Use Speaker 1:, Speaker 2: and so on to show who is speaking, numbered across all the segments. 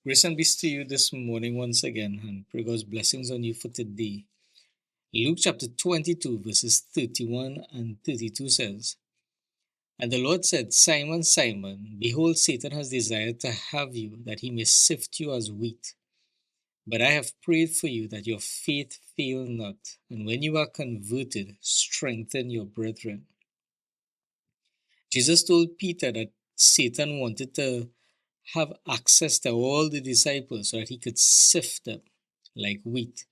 Speaker 1: Grace and peace to you this morning once again, and pray God's blessings on you for today. Luke chapter 22, verses 31 and 32 says, And the Lord said, Simon, Simon, behold, Satan has desired to have you, that he may sift you as wheat. But I have prayed for you that your faith fail not, and when you are converted, strengthen your brethren. Jesus told Peter that Satan wanted to have access to all the disciples so that he could sift them like wheat.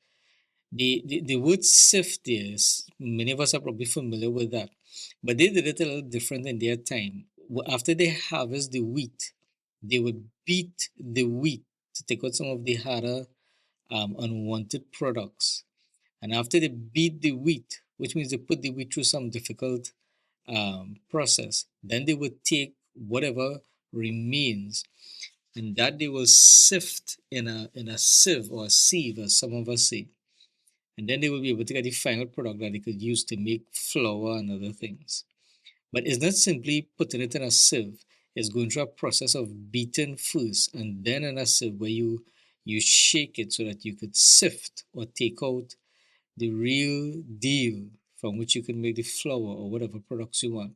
Speaker 1: The word sift there is, many of us are probably familiar with that, but they did it a little different in their time. After they harvest the wheat, they would beat the wheat to take out some of the harder, unwanted products. And after they beat the wheat, which means they put the wheat through some difficult process, then they would take whatever remains and that they will sift in a sieve or a sieve, as some of us say. And then they will be able to get the final product that they could use to make flour and other things. But it's not simply putting it in a sieve. It's going through a process of beating first and then in a sieve where you shake it so that you could sift or take out the real deal from which you can make the flour or whatever products you want.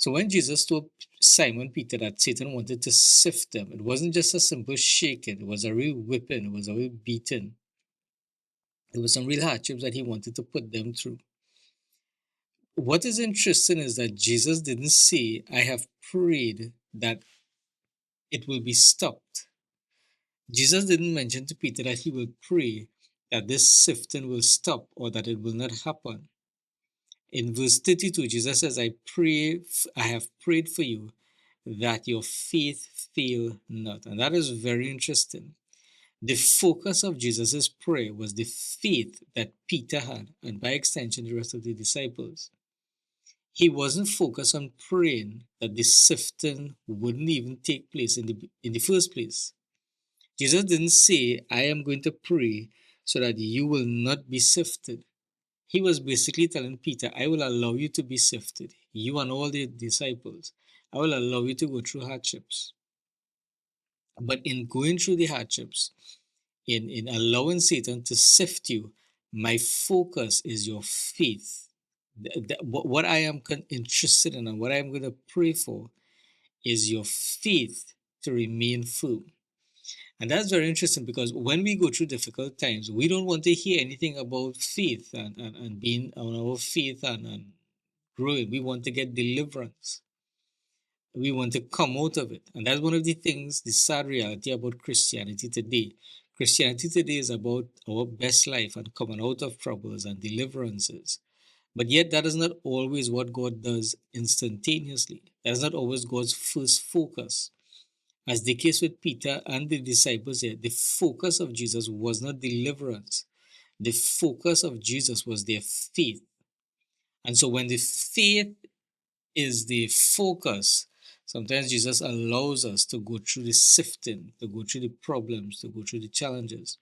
Speaker 1: So when Jesus told Simon Peter that Satan wanted to sift them, it wasn't just a simple shaking, it was a real whipping, it was a real beating. There was some real hardships that he wanted to put them through. What is interesting is that Jesus didn't say, I have prayed that it will be stopped. Jesus didn't mention to Peter that he will pray that this sifting will stop or that it will not happen. In verse 32, Jesus says, I have prayed for you that your faith fail not. And that is very interesting. The focus of Jesus' prayer was the faith that Peter had, and by extension, the rest of the disciples. He wasn't focused on praying that the sifting wouldn't even take place in the first place. Jesus didn't say, I am going to pray so that you will not be sifted. He was basically telling Peter, I will allow you to be sifted, you and all the disciples. I will allow you to go through hardships. But in going through the hardships, in allowing Satan to sift you, my focus is your faith. What I am interested in and what I am going to pray for is your faith to remain firm. And that's very interesting because when we go through difficult times, we don't want to hear anything about faith and being on our faith and growing. We want to get deliverance. We want to come out of it. And that's one of the things, the sad reality about Christianity today. Christianity today is about our best life and coming out of troubles and deliverances. But yet, that is not always what God does instantaneously. That's not always God's first focus. As the case with Peter and the disciples here, the focus of Jesus was not deliverance. The focus of Jesus was their faith. And so when the faith is the focus, sometimes Jesus allows us to go through the sifting, to go through the problems, to go through the challenges.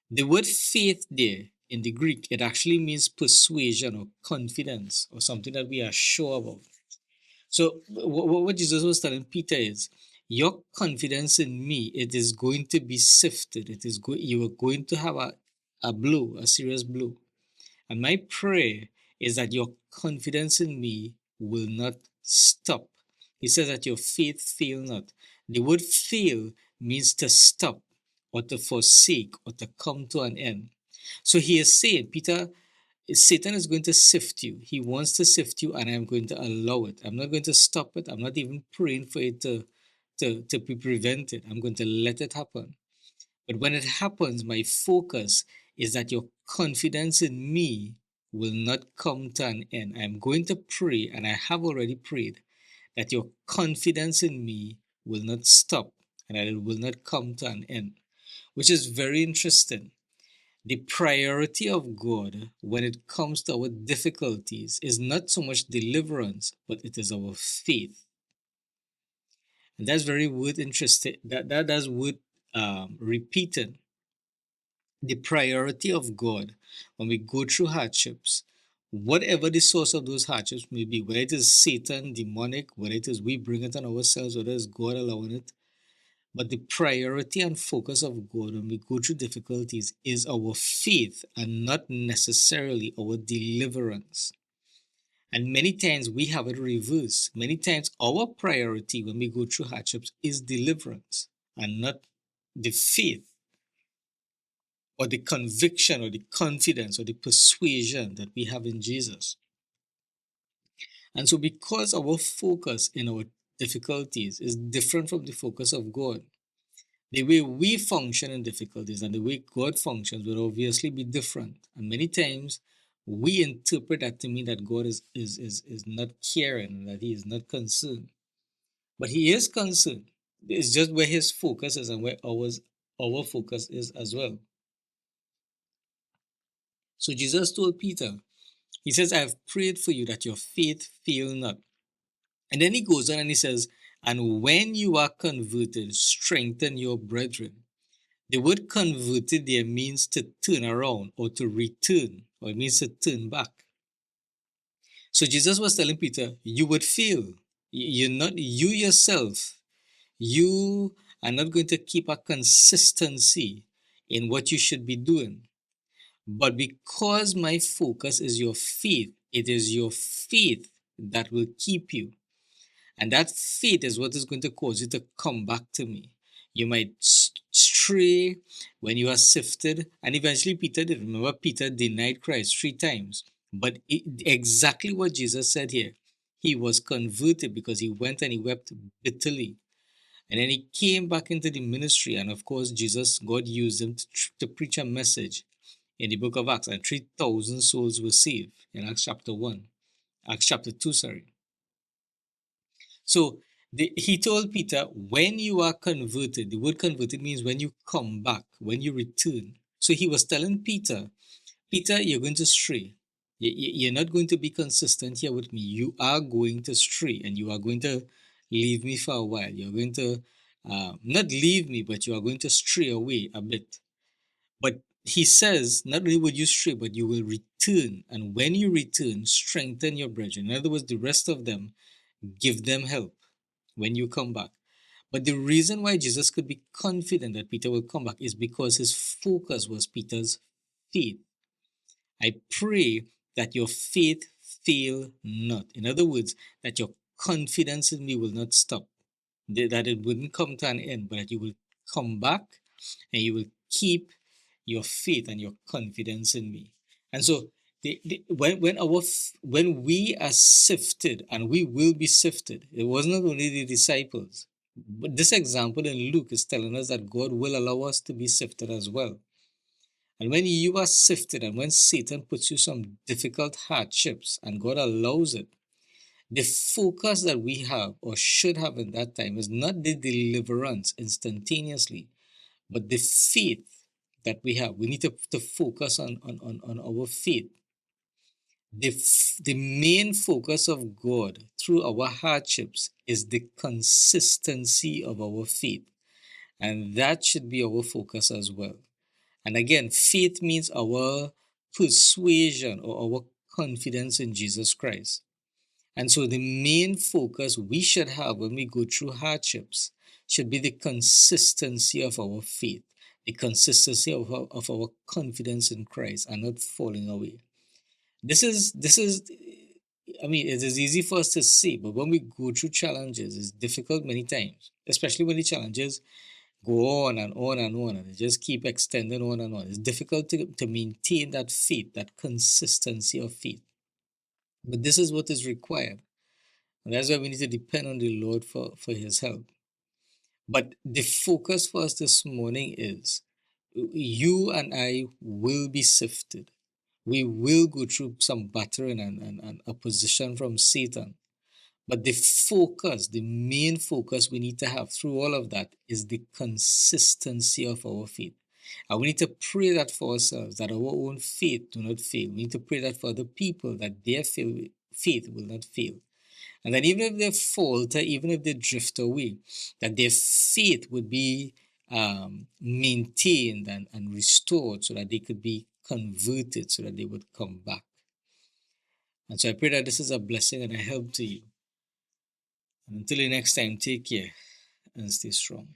Speaker 1: The word faith there in the Greek, it actually means persuasion or confidence or something that we are sure about. So what Jesus was telling Peter is, your confidence in me, it is going to be sifted. You are going to have a blow, a serious blow. And my prayer is that your confidence in me will not stop. He says that your faith fail not. The word fail means to stop or to forsake or to come to an end. So he is saying, Peter, Satan is going to sift you. He wants to sift you, and I'm going to allow it. I'm not going to stop it. I'm not even praying for it to be prevented. I'm going to let it happen. But when it happens, my focus is that your confidence in me will not come to an end. I'm going to pray, and I have already prayed, that your confidence in me will not stop and that it will not come to an end, which is very interesting. The priority of God when it comes to our difficulties is not so much deliverance, but it is our faith. And that's very worth interesting. That's worth repeating. The priority of God when we go through hardships, whatever the source of those hardships may be, whether it is Satan, demonic, whether it is we bring it on ourselves, whether it's God allowing it, But the priority and focus of God when we go through difficulties is our faith and not necessarily our deliverance. And many times we have it reversed. Many times our priority when we go through hardships is deliverance and not the faith or the conviction or the confidence or the persuasion that we have in Jesus. And so, because our focus in our difficulties is different from the focus of God, the way we function in difficulties and the way God functions will obviously be different. And many times we interpret that to mean that God is not caring, that He is not concerned. But He is concerned. It's just where His focus is and where our focus is as well. So Jesus told Peter, He says, I have prayed for you that your faith fail not. And then He goes on and He says, and when you are converted, strengthen your brethren. The word converted there means to turn around or to return, or it means to turn back. So Jesus was telling Peter, you would fail. You're not, you yourself, you are not going to keep a consistency in what you should be doing. But because my focus is your faith, it is your faith that will keep you. And that faith is what is going to cause you to come back to me. You might stray when you are sifted. And eventually Peter did. Remember, Peter denied Christ 3 times. But exactly what Jesus said here. He was converted because he went and he wept bitterly. And then he came back into the ministry. And of course, God used him to preach a message in the book of Acts. And 3,000 souls were saved in Acts chapter 1. Acts chapter 2, sorry. So he told Peter, when you are converted, the word converted means when you come back, when you return. So he was telling Peter, Peter, you're going to stray. You're not going to be consistent here with me. You are going to stray and you are going to leave me for a while. You're going to not leave me, but you are going to stray away a bit. But he says, not only will you stray, but you will return. And when you return, strengthen your brethren. In other words, the rest of them, give them help when you come back. But the reason why Jesus could be confident that Peter will come back is because his focus was Peter's faith. I pray that your faith fail not. In other words, that your confidence in me will not stop, that it wouldn't come to an end, but that you will come back and you will keep your faith and your confidence in me. And so when we are sifted, and we will be sifted, it was not only the disciples, but this example in Luke is telling us that God will allow us to be sifted as well. And when you are sifted, and when Satan puts you some difficult hardships and God allows it, the focus that we have or should have in that time is not the deliverance instantaneously, but the faith that we have. We need to focus on our faith. The main focus of God through our hardships is the consistency of our faith. And that should be our focus as well. And again, faith means our persuasion or our confidence in Jesus Christ. And so the main focus we should have when we go through hardships should be the consistency of our faith, the consistency of our confidence in Christ and not falling away. This is, I mean, it is easy for us to say, but when we go through challenges, it's difficult many times, especially when the challenges go on and on and on, and they just keep extending on and on. It's difficult to maintain that faith, that consistency of faith. But this is what is required. And that's why we need to depend on the Lord for His help. But the focus for us this morning is you and I will be sifted. We will go through some battering and opposition from Satan. But the focus, the main focus we need to have through all of that is the consistency of our faith. And we need to pray that for ourselves, that our own faith do not fail. We need to pray that for other people, that their faith will not fail. And that even if they falter, even if they drift away, that their faith would be maintained and restored so that they could be converted, so that they would come back. And so I pray that this is a blessing and a help to you. And until the next time, take care and stay strong.